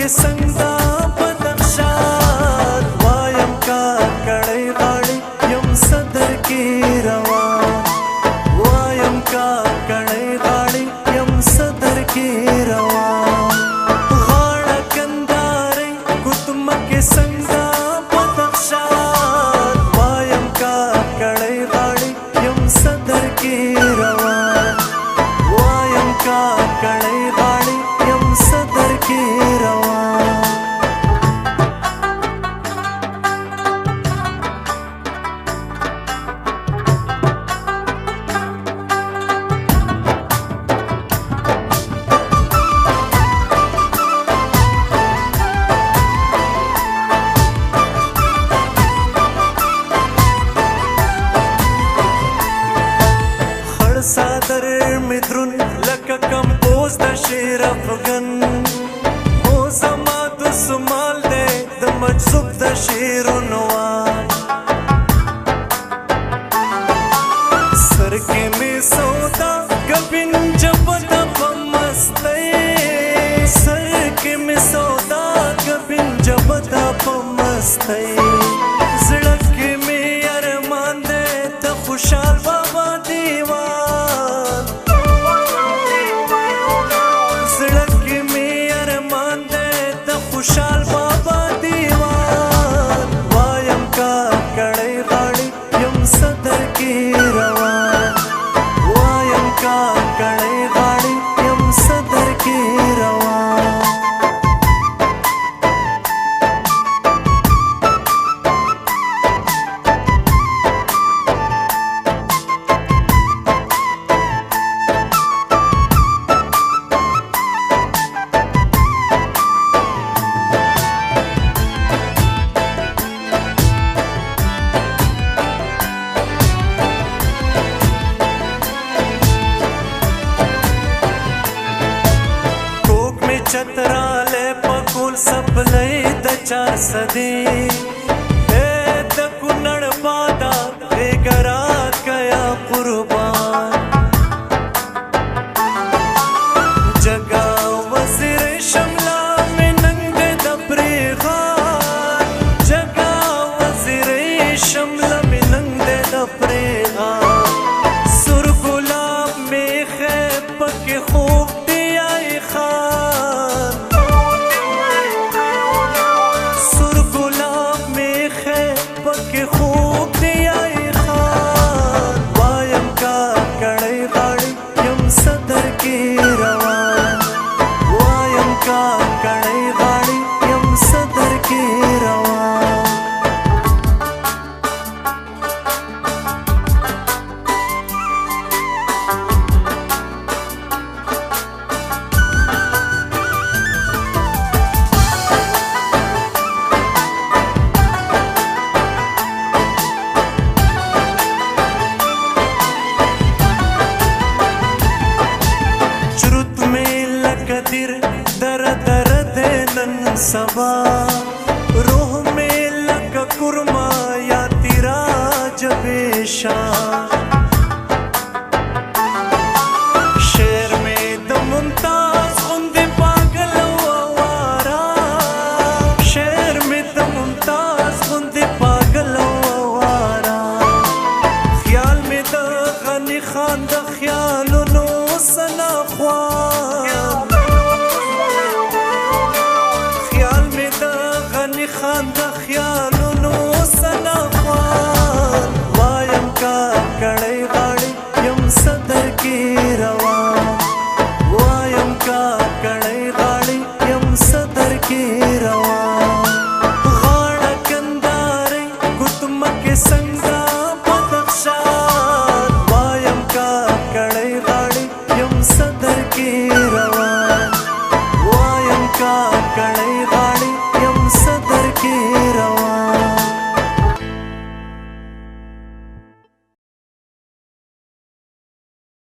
کې څنګه بدخشان وایم کا کړی غاړي یم صدر کې روان وایم کا کړی غاړي یم صدر کې روان غاړه کندارې ګوتم کې څنګه بدخشان وایم کا کړی غاړي یم صدر کې روان وایم کا کړی غاړي یم صدر کې روان صادر مدرون لکه کمپوز د شیر افغان هو زما د سمال دی د مجذوب د شیرونو سر کې می سودا کبین جبد په مستی سر کې می سودا کبین جبد په مستی زړه کې می ارمان دی د خوشحال بابا دیوان خوشحال بابا دیوان وایم کا کړی غاړي یم صدر کې روان وایم کا کړی غاړي یم صدر کې روان چتراله پکول سپلای د چا سدي د کونړ بادا بیګرا کیا قربان جگا وزیر شملا میں ننګ د پریغان جگا وزیر شملا میں ننګ د پریغان سر ګلاب میں خیب پک خوب دی آئی خان پکې خوب دی آئی خان وایم کا کړی غاړي یم صدر کې روان وایم کا کړی غاړي یم صدر کې روان در در دینن سبا روح میں لگ کرما یا تیرا جب شاہ